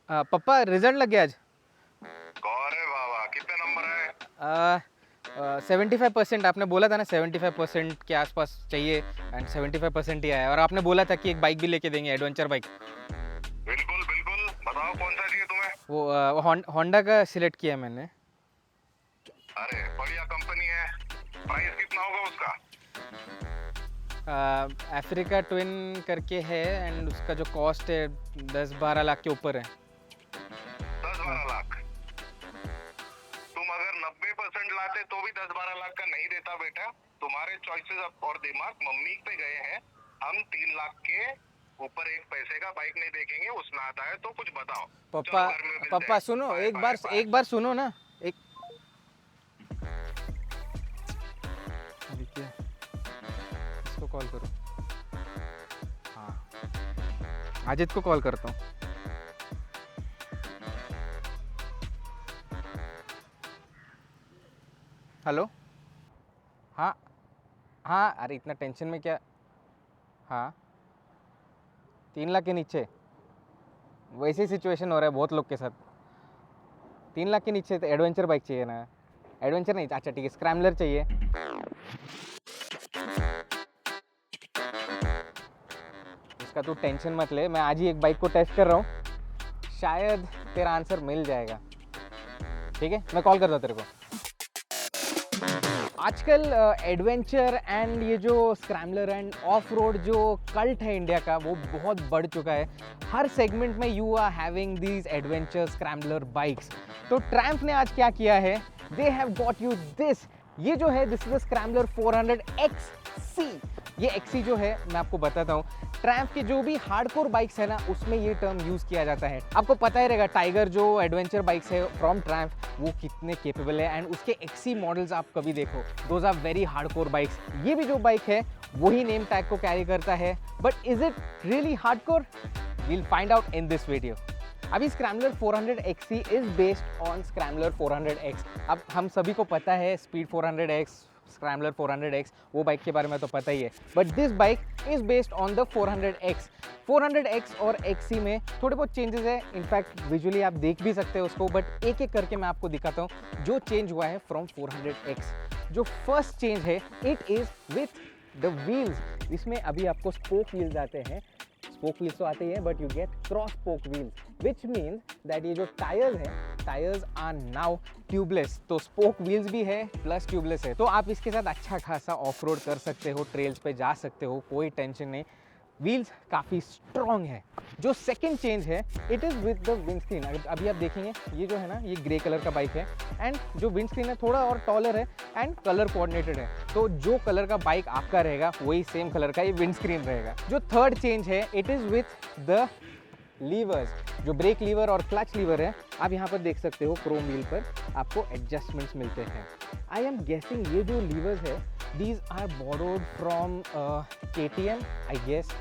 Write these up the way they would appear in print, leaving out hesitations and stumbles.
पापा रिजल्ट लग गया आज। अरे बाबा कितने नंबर है? 75%। आपने बोला था ना 75% के आसपास चाहिए एंड 75% ही आया। और आपने बोला था कि एक बाइक भी लेके देंगे, एडवेंचर बाइक। बिल्कुल बिल्कुल, बताओ कौन सा चाहिए तुम्हें? वो होंडा का सिलेक्ट किया मैंने। अरे बढ़िया कंपनी है। प्राइस कितना होगा उसका? अफ्रीका ट्विन करके है एंड उसका जो कॉस्ट है 10-12 लाख के ऊपर है। 10-12 लाख? तुम अगर 90% लाते तो भी 10-12 लाख का नहीं देता बेटा। तुम्हारे चॉइसेस और दिमाग मम्मी पे गए हैं। हम 3 लाख के ऊपर एक पैसे का बाइक नहीं देखेंगे। उसमें आता है तो कुछ बताओ। पापा चलो घर में मिलते पापा हैं। सुनो, बाय एक बाय बार बाय। एक बार सुनो ना। एक देखिए, इसको कॉल करो। हाँ, अजित को कॉल करता हूँ। हेलो। हाँ हाँ, अरे इतना टेंशन में क्या। हाँ, 3 लाख के नीचे वैसे ही सिचुएशन हो रहा है बहुत लोग के साथ। 3 लाख के नीचे तो एडवेंचर बाइक चाहिए ना। एडवेंचर नहीं, अच्छा ठीक है, स्क्रैम्बलर चाहिए। इसका तू टेंशन मत ले, मैं आज ही एक बाइक को टेस्ट कर रहा हूँ, शायद तेरा आंसर मिल जाएगा। ठीक है, मैं कॉल करता हूँ तेरे को। आजकल एडवेंचर एंड ये जो स्क्रैम्बलर एंड ऑफ रोड जो कल्ट है इंडिया का, वो बहुत बढ़ चुका है। हर सेगमेंट में you are having these adventure scrambler bikes. तो ट्रैम्प ने आज क्या किया है, they have got you this. ये जो है, this is the scrambler 400 XC। ये XC जो है, मैं आपको बताता हूँ, ट्रैम्प के जो भी हार्डकोर बाइक्स है ना, उसमें ये टर्म यूज किया जाता है। आपको पता ही रहेगा टाइगर जो एडवेंचर बाइक्स है फ्रॉम ट्रैम्प, वो कितने केपेबल है एंड उसके XC मॉडल्स आप कभी देखो, those are very hardcore bikes. ये भी जो बाइक है वही नेम टैग को कैरी करता है, but is it really hardcore? We'll find out in this video. अभी scrambler 400 XC is based on scrambler 400X। अब हम सभी को पता है स्पीड 400X, स्क्रैम्बलर 400X, वो बाइक के बारे में तो पता ही है, but this bike is based on the 400X। 400X और XC में थोड़े बहुत चेंजेस है, इनफैक्ट विजुअली आप देख भी सकते हो उसको, बट एक एक करके मैं आपको दिखाता हूँ जो चेंज हुआ है फ्रॉम 400X। जो फर्स्ट चेंज है, it is with the wheels. इसमें अभी आपको स्पोक व्हील्स आते हैं। स्पोक व्हील्स तो आते ही हैं, but you get cross spoke wheels, which means that ये जो टायर्स हैं, टायर्स आर नाउ ट्यूबलेस। तो स्पोक व्हील्स भी है प्लस ट्यूबलेस है, तो आप इसके साथ अच्छा खासा ऑफ रोड कर सकते हो, ट्रेल्स पे जा सकते हो, कोई टेंशन नहीं। व्हील्स काफ़ी स्ट्रॉन्ग है। जो सेकंड चेंज है, it is with the wind screen. अभी आप देखेंगे, ये जो है ना, ये ग्रे कलर का बाइक है एंड जो विंड स्क्रीन है थोड़ा और टॉलर है एंड कलर कोऑर्डिनेटेड है। तो जो कलर का बाइक आपका रहेगा वही सेम कलर का ये विंड स्क्रीन रहेगा। जो थर्ड चेंज है, it is with the levers. जो ब्रेक लीवर और क्लच लीवर है, आप यहाँ पर देख सकते हो क्रोम व्हील पर आपको एडजस्टमेंट्स मिलते हैं। आई एम गेसिंग ये जो लीवर्स है, these are borrowed from KTM I guess.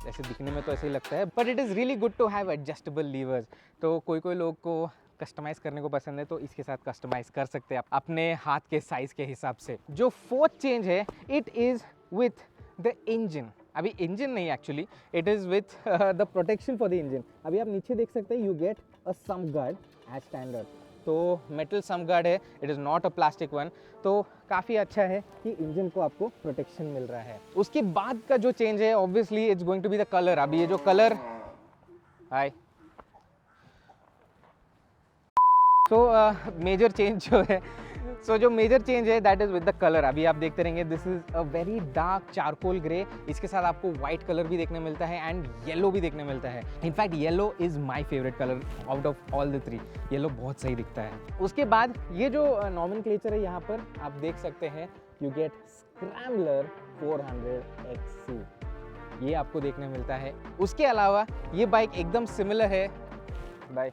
ऐसे दिखने में तो ऐसे ही लगता है, but it is really good to have adjustable levers. तो कोई कोई लोग को कस्टमाइज़ करने को पसंद है, तो इसके साथ कस्टमाइज़ कर सकते हैं आप अपने हाथ के साइज़ के हिसाब से। जो फोर्थ चेंज है, it is with the engine. अभी इंजन नहीं, actually it is with the protection for the engine. अभी आप नीचे देख सकते हैं, you get a sump guard as standard. तो मेटल सम गार्ड है, it is not a plastic one. तो काफ़ी अच्छा है कि इंजन को आपको प्रोटेक्शन मिल रहा है। उसके बाद का जो चेंज है, obviously it's going to be the colour. अभी ये जो colour, hi, so major change जो है, जो मेजर चेंज है that is with the colour. अभी आप देखते रहेंगे, this is a very dark charcoal grey. इसके साथ आपको व्हाइट कलर भी देखने मिलता है एंड येलो भी देखने मिलता है। In fact yellow is my favourite colour out of all the 3। Yellow बहुत सही दिखता है। उसके बाद ये जो नॉमेनक्लेचर है, यहाँ पर आप देख सकते हैं, यू गेट स्क्रैम्बलर 400 XC, ये आपको देखने मिलता है। उसके अलावा ये बाइक एकदम सिमिलर है, बाय,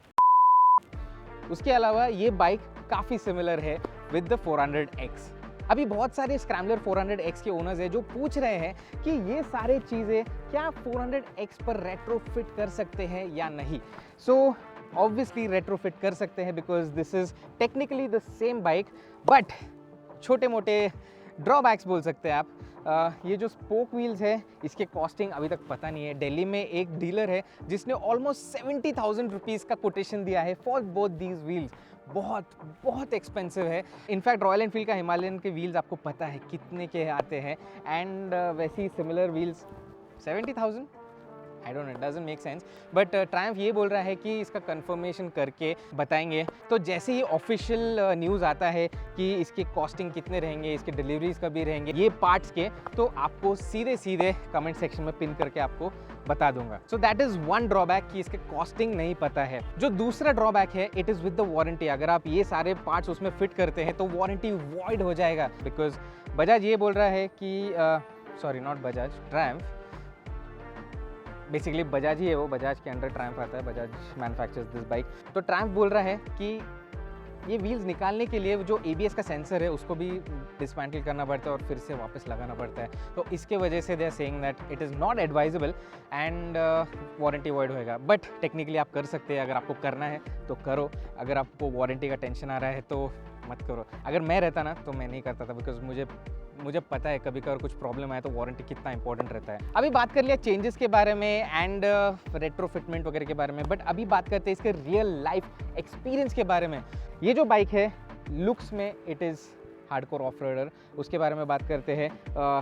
उसके अलावा ये बाइक काफ़ी सिमिलर है विद द 400X। अभी बहुत सारे स्क्रैम्बलर 400X के ओनर्स हैं जो पूछ रहे हैं कि ये सारे चीज़ें क्या 400X पर रेट्रोफिट कर सकते हैं या नहीं। सो ऑब्वियसली रेट्रोफिट कर सकते हैं, because this is technically the same bike, but छोटे मोटे ड्रॉबैक्स बोल सकते हैं आप। ये जो स्पोक व्हील्स है इसके कॉस्टिंग अभी तक पता नहीं है। दिल्ली में एक डीलर है जिसने ऑलमोस्ट 70,000 रुपीज़ का कोटेशन दिया है फॉर बोथ दीज व्हील्स। बहुत बहुत एक्सपेंसिव है। इनफैक्ट रॉयल एनफील्ड का हिमालयन के व्हील्स आपको पता है कितने के आते हैं, एंड वैसे ही similar wheels 70,000, I don't know, it doesn't make sense. But Triumph ये बोल रहा है कि इसका कंफर्मेशन करके बताएंगे। तो जैसे ही ऑफिशियल न्यूज़ आता है कि इसकी कॉस्टिंग कितने रहेंगे, इसके डिलीवरीज कभी रहेंगे, ये पार्ट्स के, तो आपको सीधे सीधे कमेंट सेक्शन में पिन करके आपको बता दूंगा। So that is one drawback कि इसके कॉस्टिंग नहीं पता है। जो दूसरा ड्रॉबैक है, it is with the warranty. अगर आप ये सारे पार्ट्स उसमें फिट करते हैं तो वारंटी वॉइड हो जाएगा, बिकॉज बजाज ये बोल रहा है कि sorry not Bajaj, Triumph, basically Bajaj ही है वो, बजाज के अंडर ट्रायम्फ आता है, बजाज मैन्युफैक्चर्स दिस बाइक। तो ट्रायम्फ बोल रहा है कि ये व्हील्स निकालने के लिए जो ABS का सेंसर है उसको भी डिसमेंटल करना पड़ता है और फिर से वापस लगाना पड़ता है। तो इसके वजह से they are saying that it is not advisable and warranty void होएगा। बट टेक्निकली आप कर सकते हैं, अगर आपको करना है तो करो, अगर आपको वारंटी का टेंशन आ रहा है तो मत करो। अगर मैं रहता ना तो मैं नहीं करता था, बिकॉज मुझे पता है कभी कभी कुछ प्रॉब्लम आए तो वारंटी कितना इंपॉर्टेंट रहता है। अभी बात कर लिया चेंजेस के बारे में एंड रेट्रोफिटमेंट वगैरह के बारे में, बट अभी बात करते हैं इसके रियल लाइफ एक्सपीरियंस के बारे में। ये जो बाइक है लुक्स में it is hardcore off roader, उसके बारे में बात करते हैं।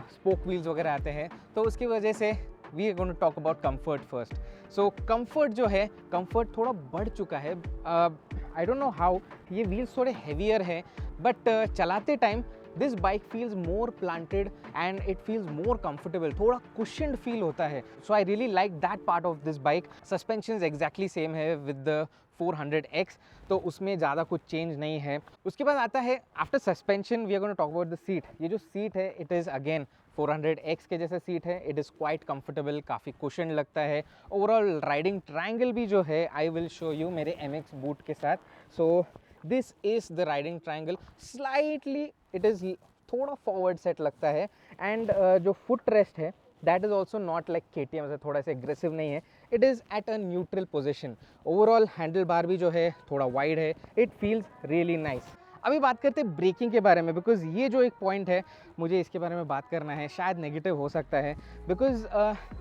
स्पोक व्हील्स वगैरह आते हैं, तो उसकी वजह से we are going to talk about comfort first. So comfort जो है, कंफर्ट थोड़ा बढ़ चुका है। आई डोंट नो हाउ, ये व्हील्स थोड़े हेवियर है, बट चलाते time this bike feels more planted and it feels more comfortable, थोड़ा कुशन्ड फील होता है। So I really like that part of this bike. Suspension exactly same है with the 400X, तो उसमें ज़्यादा कुछ चेंज नहीं है। उसके बाद आता है after suspension we are going to talk about the seat. ये जो सीट है इट इज़ अगेन 400X के जैसा सीट है, इट इज़ क्वाइट कंफर्टेबल, काफ़ी कुशन लगता है। ओवरऑल राइडिंग ट्रायंगल भी जो है आई विल शो यू मेरे MX बूट के साथ। So this is the riding triangle, slightly it is थोड़ा फॉरवर्ड सेट लगता है, एंड जो फुट रेस्ट है that is also not like KTM से थोड़ा सा एग्रेसिव नहीं है, it is at a neutral position. Overall handle bar भी जो है थोड़ा वाइड है, इट फील्स रियली नाइस। अभी बात करते हैं ब्रेकिंग के बारे में, बिकॉज ये जो एक पॉइंट है मुझे इसके बारे में बात करना है, शायद नेगेटिव हो सकता है, बिकॉज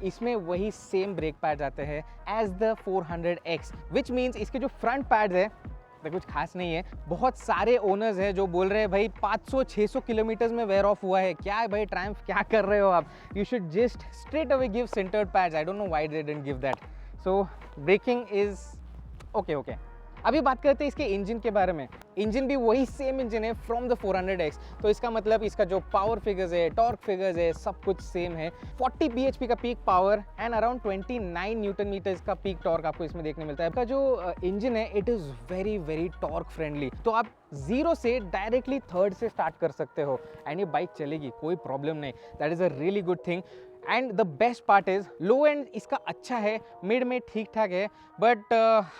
इसमें वही सेम ब्रेक पैड्स आते हैं as the 400X, which means इसके जो फ्रंट पैड्स है कुछ खास नहीं है। बहुत सारे ओनर्स हैं जो बोल रहे हैं भाई 500-600 किलोमीटर्स में वेयर ऑफ हुआ है, क्या है भाई ट्रायम्फ, क्या कर रहे हो आप, you should just straight away give sintered pads. I don't know why they didn't give that. So braking is okay. अभी बात करते हैं इसके इंजन के बारे में। इंजन भी वही सेम इंजन है फ्रॉम द 400X, तो इसका मतलब इसका जो पावर फिगर्स है, टॉर्क फिगर्स है, सब कुछ सेम है। 40 bhp का peak power and around 29 newton metres का पीक टॉर्क आपको इसमें देखने मिलता है। इसका जो इंजन है it is very very torque friendly, तो आप 0 से डायरेक्टली 3rd से स्टार्ट कर सकते हो एंड ये बाइक चलेगी, कोई प्रॉब्लम नहीं। That is a really good thing. And the best part is low end इसका अच्छा है, मिड में ठीक ठाक है, बट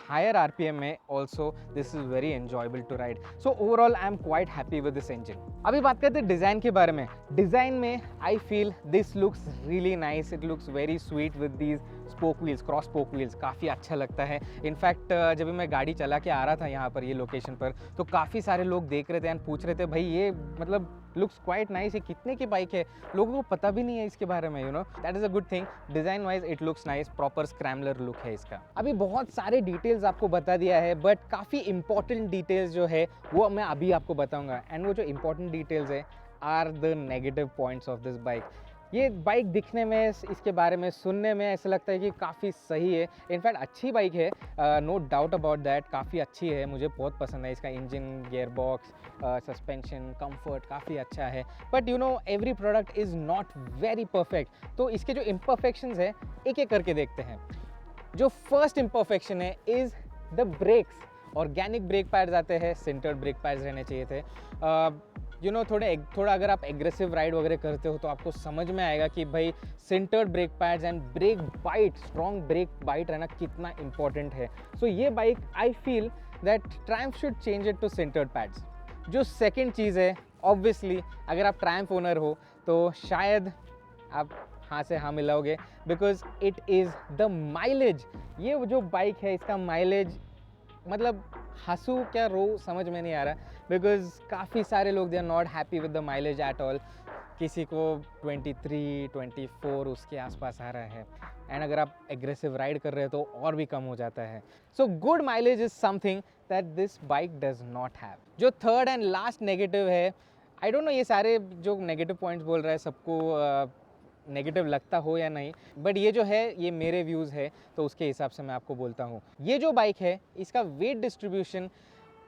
हायर RPM में also this is very enjoyable to ride. So overall I am quite happy with this engine. अभी बात करते हैं डिज़ाइन के बारे में। डिज़ाइन में I feel this looks really nice, it looks very sweet with these spoke wheels, cross spoke wheels, काफ़ी अच्छा लगता है। इनफैक्ट जब मैं गाड़ी चला के आ रहा था यहाँ पर ये लोकेशन पर, तो काफ़ी सारे लोग देख रहे थे एंड पूछ रहे थे भाई ये मतलब लुक्स क्वाइट नाइस, ये कितने की बाइक है, लोगों को पता भी नहीं है इसके बारे में, you know, that is a good thing. Design wise it looks nice, proper scrambler look है इसका। अभी बहुत सारे डिटेल्स आपको बता दिया है, बट काफ़ी इंपॉर्टेंट डिटेल्स जो है वो मैं अभी आपको बताऊंगा, एंड वो जो इंपॉर्टेंट डिटेल्स है are the negative points of this bike. ये बाइक दिखने में, इसके बारे में सुनने में ऐसा लगता है कि काफ़ी सही है, इनफैक्ट अच्छी बाइक है, नो डाउट अबाउट दैट, काफ़ी अच्छी है, मुझे बहुत पसंद है इसका engine, gear box, suspension, comfort काफ़ी अच्छा है। But you know every product is not very perfect, तो इसके जो इम्परफेक्शंस है एक एक करके देखते हैं। जो फर्स्ट इम्परफेक्शन है is the brakes. Organic brake pads आते हैं, सेंटर्ड ब्रेक पैड्स रहने चाहिए थे। यू नो थोड़ा अगर आप एग्रेसिव राइड वगैरह करते हो तो आपको समझ में आएगा कि भाई sintered brake pads and brake bite, strong brake bite रहना कितना इंपॉर्टेंट है। सो ये bike I feel that Triumph should change it to sintered pads. जो सेकेंड चीज़ है, ऑब्वियसली अगर आप ट्रायम्फ ओनर हो तो शायद आप हाँ से हाँ मिलाओगे, because it is the mileage. ये जो बाइक है इसका माइलेज, मतलब हंसू क्या रो समझ में नहीं आ रहा, बिकॉज काफ़ी सारे लोग they are not happy with the mileage at all. किसी को 23, 24 उसके आसपास आ रहा है, एंड अगर आप एग्रेसिव राइड कर रहे हो तो और भी कम हो जाता है. So good mileage is something that this bike does not have. जो थर्ड एंड लास्ट नेगेटिव है, आई डोंट नो ये सारे जो नेगेटिव पॉइंट्स बोल रहा है सबको नेगेटिव लगता हो या नहीं, बट ये जो है ये मेरे व्यूज़ है तो उसके हिसाब से मैं आपको बोलता हूँ. ये जो बाइक है इसका वेट डिस्ट्रीब्यूशन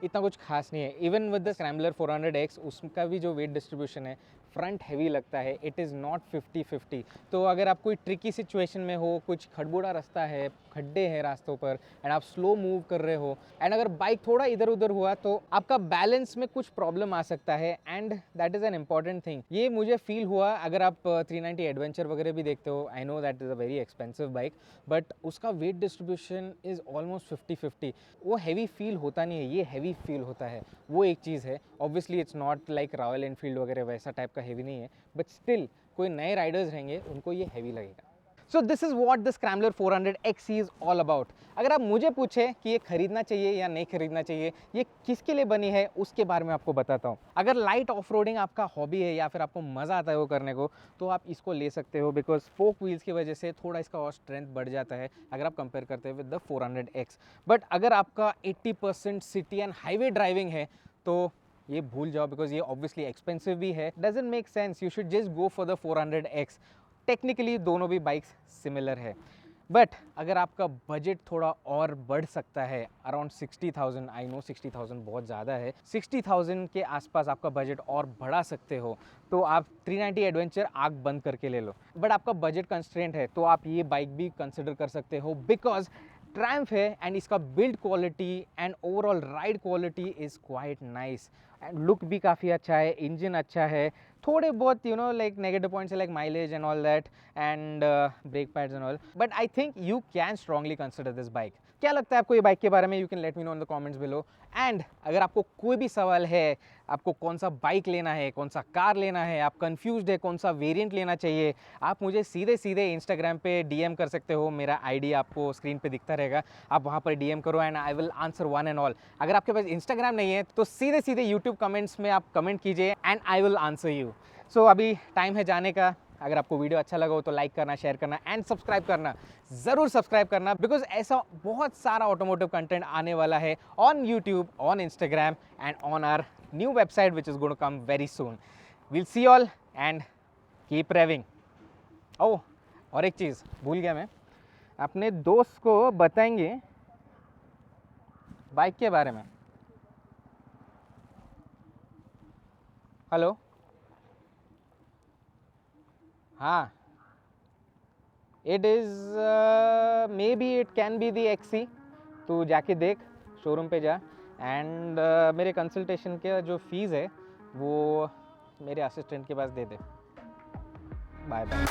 इतना कुछ खास नहीं है. Even with the scrambler 400X उसका भी जो वेट डिस्ट्रीब्यूशन है फ्रंट हैवी लगता है. It is not 50-50. तो अगर आप कोई ट्रिकी सिचुएशन में हो, कुछ खड़बोड़ा रास्ता है, खड्डे हैं रास्तों पर, एंड आप स्लो मूव कर रहे हो, एंड अगर बाइक थोड़ा इधर उधर हुआ तो आपका बैलेंस में कुछ प्रॉब्लम आ सकता है, and that is an important thing. ये मुझे फील हुआ अगर आप 390 एडवेंचर वगैरह भी देखते हो. I know that is a very expensive bike, but उसका वेट डिस्ट्रीब्यूशन इज़ ऑलमोस्ट 50-50. वो हैवी फील होता नहीं है, ये हैवी फील होता है. वो एक चीज़ है. Obviously it's not like royal Enfield वगैरह वैसा टाइप का हैवी नहीं है, बट स्टिल कोई नए राइडर्स रहेंगे उनको ये हैवी लगेगा. So this is what the scrambler 400XC is all about. अगर आप मुझे पूछे कि ये खरीदना चाहिए या नहीं खरीदना चाहिए, ये किसके लिए बनी है, उसके बारे में आपको बताता हूँ. अगर लाइट ऑफ रोडिंग आपका हॉबी है या फिर आपको मज़ा आता है वो करने को, तो आप इसको ले सकते हो, बिकॉज स्पोक व्हील्स की वजह से थोड़ा इसका और स्ट्रेंथ बढ़ जाता है अगर आप कंपेयर करते हैं विद द 400X. बट अगर आपका 80% सिटी एंड हाईवे ड्राइविंग है तो ये भूल जाओ, बिकॉज ये ऑब्वियसली एक्सपेंसिव भी है. Doesn't make sense. You should just go for the 400X. Technically दोनों भी बाइक्स सिमिलर है, बट अगर आपका बजट थोड़ा और बढ़ सकता है अराउंड 60,000, आई नो 60,000 बहुत ज़्यादा है, 60,000 के आसपास आपका बजट और बढ़ा सकते हो, तो आप 390 एडवेंचर आग बंद करके ले लो. बट आपका बजट कंस्ट्रेंट है तो आप ये बाइक भी कंसिडर कर सकते हो, बिकॉज ट्रायम्फ है एंड इसका build quality and overall ride quality is quite nice, and look भी काफ़ी अच्छा है, इंजन अच्छा है. थोड़े बहुत you know like negative points like mileage and all that, and break pads and all, but I think you can strongly consider this bike. क्या लगता है आपको ये बाइक के बारे में? You can let me know in the comments below. And अगर आपको कोई भी सवाल है, आपको कौन सा बाइक लेना है, कौन सा कार लेना है, आप कंफ्यूज्ड है कौन सा वेरिएंट लेना चाहिए, आप मुझे सीधे सीधे इंस्टाग्राम पे डीएम कर सकते हो. मेरा आईडी आपको स्क्रीन पे दिखता रहेगा, आप वहाँ पर डीएम करो and I will answer one and all. अगर आपके पास इंस्टाग्राम नहीं है तो सीधे सीधे यूट्यूब कमेंट्स में आप कमेंट कीजिए and I will answer you. So अभी टाइम है जाने का. अगर आपको वीडियो अच्छा लगा हो तो लाइक करना, शेयर करना एंड सब्सक्राइब करना. ज़रूर सब्सक्राइब करना, बिकॉज ऐसा बहुत सारा ऑटोमोटिव कंटेंट आने वाला है on YouTube, on Instagram and on our new website which is going to come very soon. Will see all and keep revving. Oh, और एक चीज़ भूल गया मैं, अपने दोस्त को बताएंगे बाइक के बारे में. हेलो, हाँ, it is may be it can be the XC. तो जाके देख, शोरूम पे जा, एंड मेरे कंसल्टेशन के जो फीस है वो मेरे असिस्टेंट के पास दे दे. Bye bye.